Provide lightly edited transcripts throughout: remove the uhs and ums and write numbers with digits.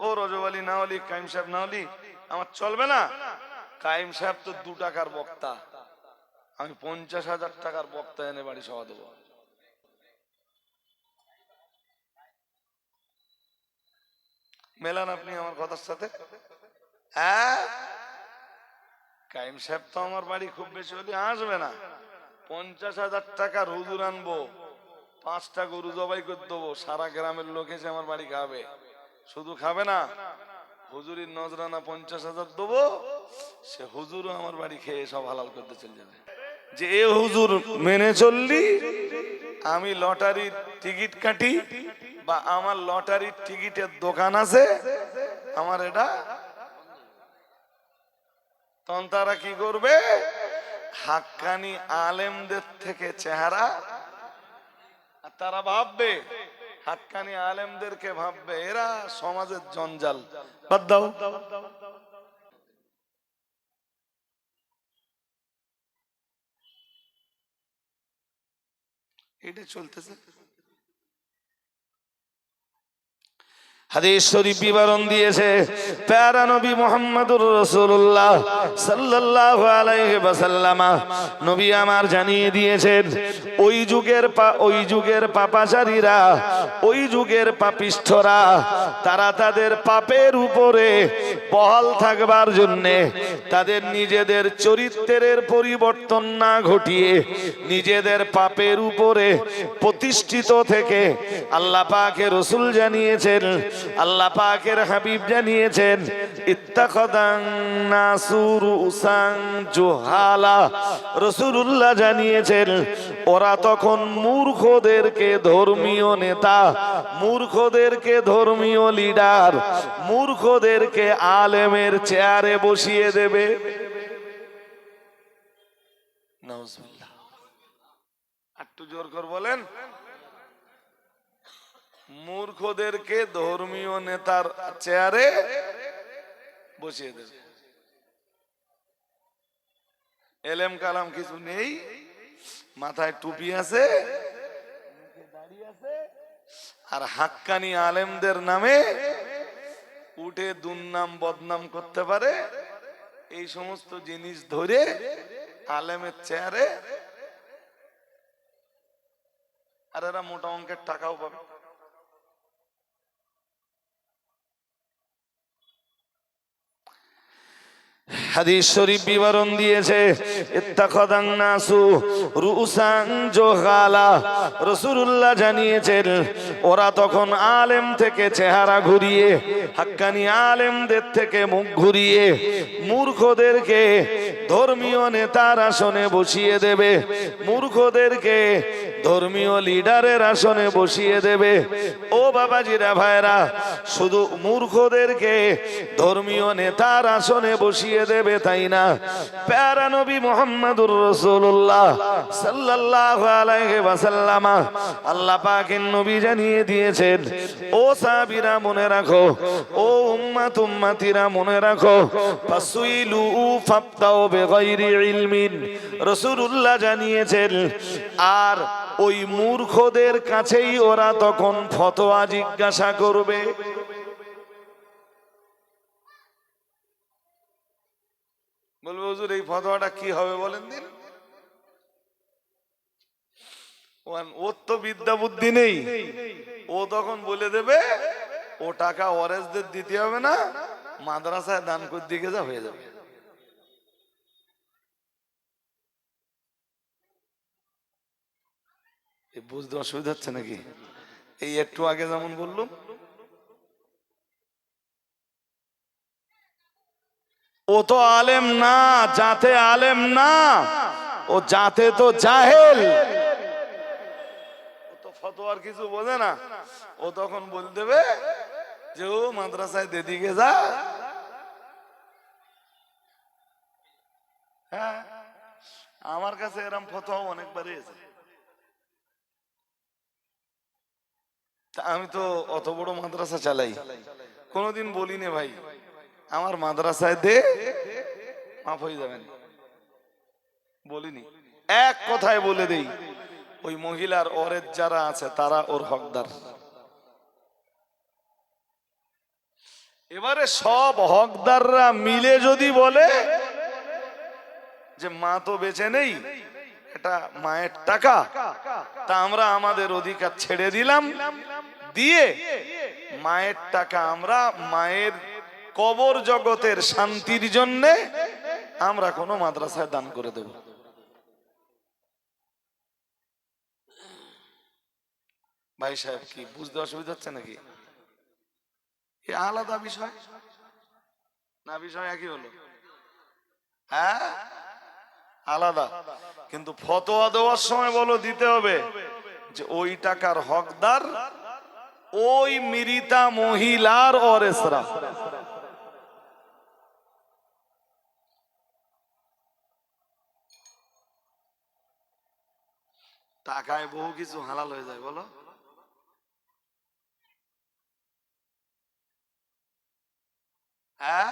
ও রজব আলী না হলি, কাইম সাহেব না হলি আমার চলবে না। কাইম সাহেব তো 2 টাকার বক্তা, আমি 50,000 টাকার বক্তা এনে বাড়ি সভা দেবো। মেলান আপনি আমার কথার সাথে? হ্যাঁ, কাইম সাহেব তো আমার বাড়ি খুব বেশি হলে আসবে না। 50,000 টাকার হুজুর আনবো, 5টা গরু জবাই করে দেবো, সারা গ্রামের লোক এসে আমার বাড়ি খাবে। শুধু খাবে না, হুজুরির নজরানা 50,000 দেবো, সে হুজুরও আমার বাড়ি খেয়ে সব হালাল করতে চলে যাবে। যে এ হুজুর মেনে চললি, আমি লটারির টিকিট কাটি, বা আমার লটারির টিকিটের দোকান আছে আমার, এটা তখন তারা কি করবে? হাক্কানি আলেমদের থেকে চেহারা, তারা ভাববে হাক্কানি আলেমদেরকে ভাববে এরা সমাজের জঞ্জাল, বাদ দাও। এটা চলতেছে। হাদিস শরীফ বিবরণ দিয়েছে প্যারা নবী মুহাম্মদুর রাসূলুল্লাহ সাল্লাল্লাহু আলাইহি ওয়াসাল্লাম, নবী আমার জানিয়ে দিয়েছেন ওই যুগের পাপাচারীরা, ওই যুগের পাপিষ্ঠরা, তারা তাদের পাপের উপরে বহাল থাকবার জন্য তাদের নিজেদের চরিত্রের পরিবর্তন না ঘটিয়ে নিজেদের পাপের উপরে প্রতিষ্ঠিত থেকে আল্লাহ পাকের রাসূল জানিয়েছেন, আল্লাহ পাকের হাবিব জানিয়েছেন, ইত্তাখাদান নাসুরুসান জুহালা, রাসূলুল্লাহ জানিয়েছেন ওরা তখন মূর্খদেরকে ধর্মীয় নেতা, মূর্খদেরকে ধর্মীয় লিডার, মূর্খদেরকে আলেমের চেয়ারে বসিয়ে দেবে। নাউজুবিল্লাহ, একটু জোর করে বলেন। মূর্খদেরকে ধর্মীয় নেতার চেয়ারে বসিয়ে দেবে। এলেম কালাম কিছু নেই, মাথায় টুপি আছে, মুখে দাড়ি আছে, আর হাক্কানি আলেমদের নামে উঠে দুর্নাম বদনাম করতে পারে, এই সমস্ত জিনিস ধরে আলেমের চেয়ারে, আর এরা মোটা অঙ্কের টাকাও পাবে। হাদিস শরীফ বিবরণ দিয়েছে ইত্তাখাদান নাসু রুসান জুহালা, রাসূলুল্লাহ জানিয়েছেন ওরা তখন আলেম থেকে চেহারা ঘুরিয়ে, হাক্কানি আলেমদের থেকে মুখ ঘুরিয়ে মূর্খদেরকে ধর্মীয় নেতার আসনে বসিয়ে দেবে, মূর্খদেরকে ধর্মীয় লিডারের আসনে বসিয়ে দেবে। ও বাবাজিরা ভাইরা, শুধু মূর্খদেরকে ধর্মীয় নেতার আসনে বসিয়ে দেবে তাই না, প্যারা নবী মুহাম্মদুর রাসূলুল্লাহ সাল্লাল্লাহু আলাইহি ওয়াসাল্লাম, আল্লাহ পাকের নবী জানিয়ে দিয়েছেন, ও সাহাবীরা মনে রাখো, ও উম্মতিরা মনে রাখো, ফাসুইলু ফাফতাউ বিগাইরি ইলমিন, রাসূলুল্লাহ জানিয়েছেন আর ওই মূর্খদের কাছেই ওরা তখন ফতোয়া জিজ্ঞাসা করবে। বলবে হুজুর এই ফতোয়াটা কি হবে বলেন দিন। ওর তো বিদ্যা বুদ্ধি নেই, ও তখন বলে দেবে ও টাকা ওয়ারেসদের দিতে হবে না, মাদ্রাসায় দান করে দিকে যা হয়ে যাবে। বুঝতে অসুবিধা হচ্ছে নাকি? এই একটু আগে যেমন বললাম, ও তো আলেম না, জাতে আলেম না, ও জাতে তো জাহেল, ও তো ফতোয়ার কিছু বোঝে না। ও তখন বল দেবে যে ও মাদ্রাসায় দিদিকে যা। হ্যাঁ, আমার কাছে এরম ফতোয়া অনেকবারই আছে। আমি তো অত বড় মাদ্রাসা চালাই, কোনোদিন বলিনি ভাই আমার মাদ্রাসায় দে, মাফ হয়ে যাবেন, বলিনি। এক কথায় বলে দেই, ওই মহিলার ওরের যারা আছে তারা ওর হকদার। এবারে সব হকদাররা মিলে যদি বলে যে মা তো বেঁচে নেই, এটা মায়ের টাকা, তা আমরা আমাদের অধিকার ছেড়ে দিলাম, দিয়ে মায়ের টাকা আমরা মায়ের কবর জগতের শান্তির জন্য আমরা কোনো মাদ্রাসায় দান করে দেব। ভাই সাহেব, কি বুঝতে অসুবিধা হচ্ছে নাকি? এ আলাদা বিষয় না, বিষয় একই হলো? হ্যাঁ, আলাদা। কিন্তু ফতোয়া দেওয়ার সময় বলো দিতে হবে যে ওই টাকার হকদার ওই মৃতা মহিলার ওয়ারিসরা। টাকায় বহু কিছু হালাল হয়ে যায়, বলো? হ্যাঁ,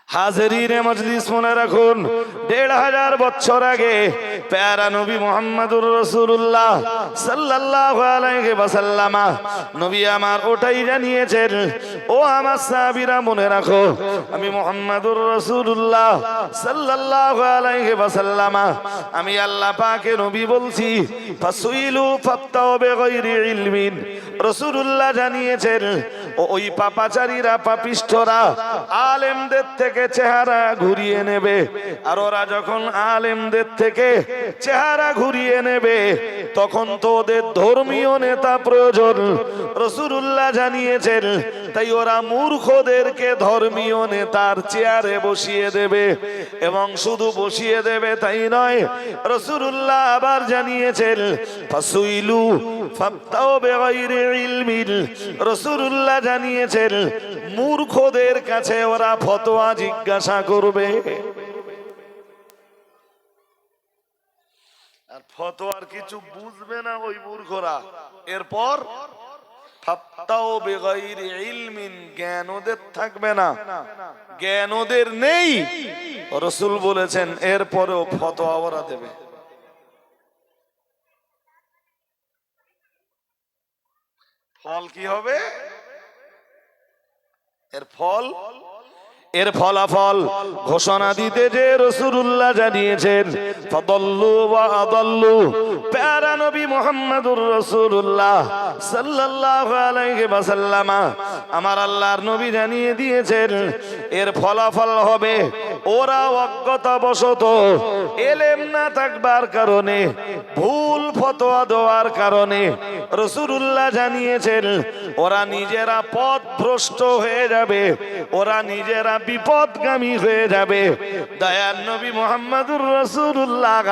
হাজিরিনে মজলিস, মনে রাখুন ১৫০০ বছর আগে প্যারা নবী মুহাম্মদুর রাসূলুল্লাহ সাল্লাল্লাহু আলাইহি ওয়াসাল্লাম নবী আমার ওটাই জানিয়েছেন, ও আমার সাহাবীরা মনে রাখো, আমি মুহাম্মদুর রাসূলুল্লাহ সাল্লাল্লাহু আলাইহি ওয়াসাল্লাম আমি আল্লাহ পাকের নবী বলছি, ফাসুইলু ফাত্তাও বিগাইরি ইলমিন। রাসূলুল্লাহ জানিয়েছেন ওই পাপাচারীরা, পাপিষ্ঠরা আলেমদের থেকে চেহারা ঘুরিয়ে নেবে, আর ওরা যখন আলেমদের থেকে চেহারা ঘুরিয়ে নেবে তখন তো ওদের ধর্মীয় নেতা প্রয়োজন। রাসূলুল্লাহ জানিয়েছেন, তাই ওরা মূর্খদেরকে ধর্মীয় নেতার চেয়ারে বসিয়ে দেবে, এবং শুধু বসিয়ে দেবে তাই নয়, রাসূলুল্লাহ আবার জানিয়েছেন, ফাসুইলু ফাত্তাও বিগাইরি ইলমিন। রাসূলুল্লাহ জানিয়েছেন মূর্খদের কাছে ওরা ফতোয়া জিজ্ঞাসা করবে, আর ফতোয়ার কিছু বুঝবে না ওই মূর্খরা। এরপর ফাত্তাও বিগাইরি ইলমিন, জ্ঞান ওদের থাকবে না, জ্ঞান ওদের নেই। রাসূল বলেছেন এরপরেও ফতোয়া ওরা দেবে। ফল কি হবে? এর ফলাফল ঘোষণা দিতে যে রাসূলুল্লাহ জানিয়েছেন, ফাদাল্লু ওয়া আদাল্লু। প্যারা নবী মুহাম্মদুর রাসূলুল্লাহ সাল্লাল্লাহু আলাইহি ওয়াসাল্লাম আমার আল্লাহর নবী জানিয়ে দিয়েছেন, এর ফলাফল হবে ওরা অজ্ঞতাবশত, এলেম না থাকবার কারণে, ভুল ফতোয়া দেওয়ার কারণে, রাসূলুল্লাহ জানিয়েছেন ওরা নিজেরা পথভ্রষ্ট হয়ে যাবে, ওরা নিজেরা বিপদগামী হয়ে যাবে। দয়ার নবী মুহাম্মদুর রাসূলুল্লাহ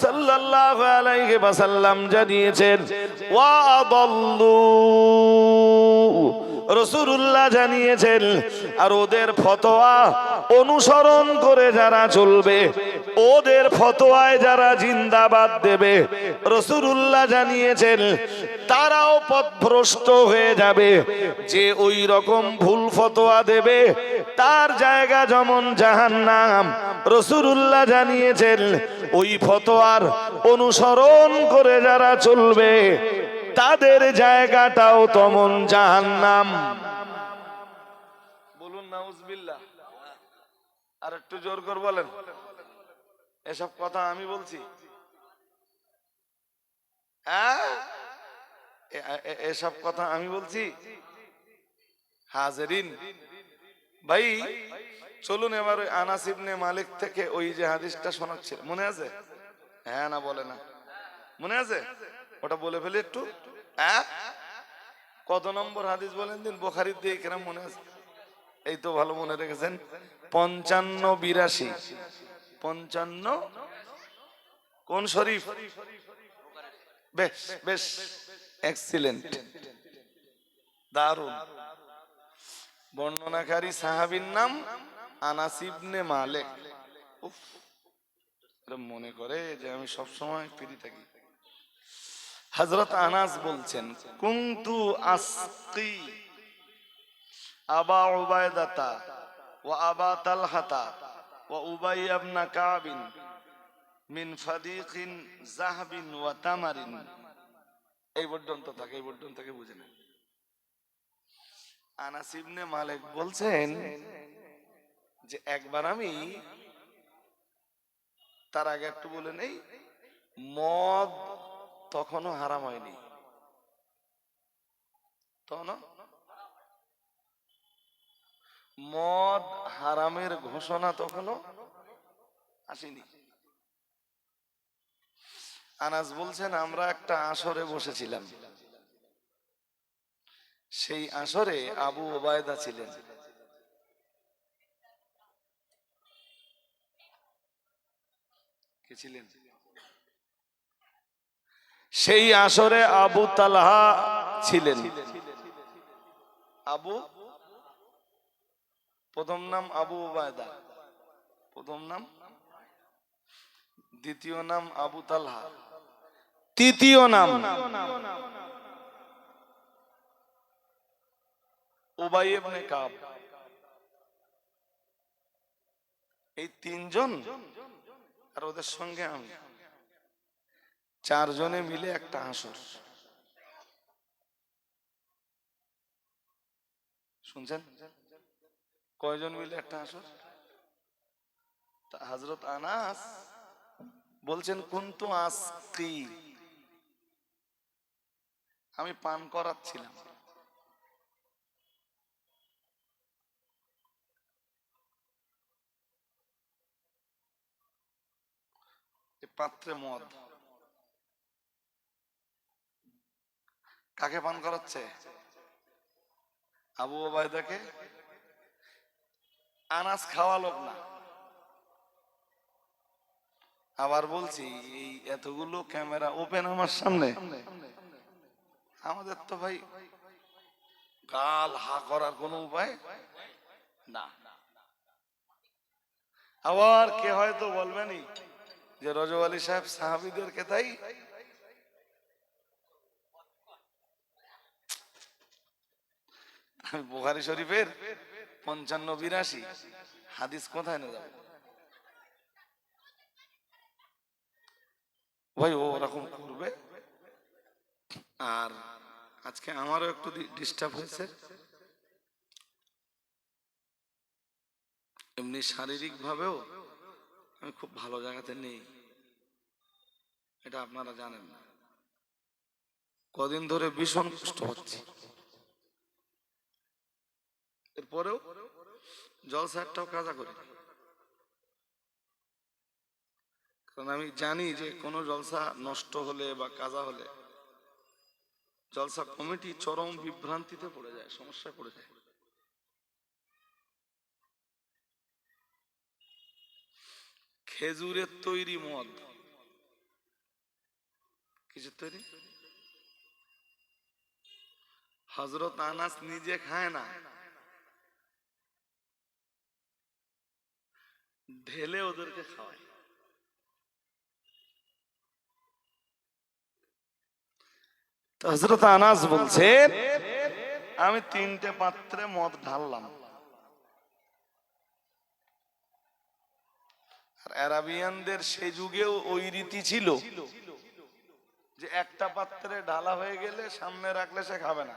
সাল্লাল্লাহু আলাইহি ওয়াসাল্লাম জানিয়েছেন, ওয়া আদাল্লু। রাসূলুল্লাহ জানিয়েছেন আর ওদের ফতোয়া অনুসরণ করে যারা চলবে, ওদের ফতোয়ায় যারা জিন্দাবাদ দেবে, রাসূলুল্লাহ জানিয়েছেন তারাও পথভ্রষ্ট হয়ে যাবে। যে ওই রকম ভুল ফতোয়া দেবে তার জায়গা যেমন জাহান্নাম। রাসূলুল্লাহ জানিয়েছেন ওই ফতোয়ার অনুসরণ করে যারা চলবে তাদের জায়গাটাও তেমন জাহান্নাম। বলুন নাউজুবিল্লাহ। আর একটু জোর করে বলেন, এসব কথা আমি বলছি? হ্যাঁ, এসব কথা আমি বলছি? হাজিরিন ভাই, চলুন এবার ওই আনাস ইবনে মালিক থেকে ওই যে হাদিসটা শোনাচ্ছিল, মনে আছে? হ্যাঁ না বলে না? মনে আছে? ওটা বলে ফেলি একটু। হ্যাঁ, কত নম্বর হাদিস বলেন দিন? বুখারীর দিয়ে কেরাম মনে আছে? এই তো ভালো মনে রেখেছেন, 55-82। 55 কোন শরীফ? বেশ বেশ, এক্সিলেন্ট, দারুন। বর্ণনাকারী সাহাবীর নাম আনাস ইবনে মালিক। উফ, মনে করে যে আমি সব সময় ফ্রি থাকি। হযরত আনাস বলছেন, কুনতু আসকি আবা উবাইদাতা ওয়া আবা তালহাতা ওয়া উবাই ইবনে কাব মিন ফাদিকিন যাহবিন ওয়া তামারিন এই পর্যন্ত থাকে, এই পর্যন্ত থেকে বুঝে নেন। আনাস ইবনে মালিক বলছেন যে একবার আমি, তার আগে একটু বলে নেই, মদ তখনও হারাম হয়নি, তখন মদ হারামের ঘোষণা তখনও আসেনি। আনাস বলছেন আমরা একটা আসরে বসেছিলাম, সেই আসরে আবু ওবায়দা ছিলেন। কে ছিলেন? সেই আসরে আবু তালহা ছিলেন। আবু, প্রথম নাম আবু ওবায়দা, প্রথম নাম, দ্বিতীয় নাম আবু তালহা, তৃতীয় নাম উবাই ইবনে কাব। এই তিনজন আর ওদের সঙ্গে আমি, চারজনে মিলে একটা আসর। শুনছেন? কয়জন মিলে একটা আসর? হযরত আনাস বলছেন কুনতু আসকি, আমি পান করাচ্ছিলাম। পাত্রে মদ। কাকে পান করাচ্ছে? আবু ওবায়দাকে। আনাস খাওয়া লোক না। আবার বলছি, এই এতগুলো ক্যামেরা ওপেন আমার সামনে, আমাদের তো ভাই গাল হা করার কোন উপায় না। আবার কে হয়তো বলবেনই যে রজব আলী সাহেব সাহাবীদেরকে তাই। আমি বুখারী শরীফের 55-82 হাদিস কোথায় নিয়ে যাব ভাই? ও ওরকম করবে। আর আজকে আমারও একটু ডিস্টার্ব হয়েছে, এমনি শারীরিক ভাবেও আমি খুব ভালো জায়গাতে নেই, এটা আপনারা জানেন না। কদিন ধরে ভীষণ কষ্ট হচ্ছে, এরপরেও জলসা একটাও কাজা করি, কারণ আমি জানি যে কোনো জলসা নষ্ট হলে বা কাজা হলে জলসা কমিটি চরম বিভ্রান্তিতে পড়ে যায়, সমস্যায় পড়ে যায়। খেজুরের তৈরি মদ, কিসের তৈরি? হযরত আনাস নিজে খায় না, ঢেলে ওদেরকে খাওয়ায়। হযরত আনাস বলছেন আমি 3টে পাত্রে মদ ঢাললাম। আর আরাবিয়ানদের সেই যুগেও ওই রীতি ছিল যে একটা পাত্রে ঢালা হয়ে গেলে সামনে রাখলে সে খাবে না।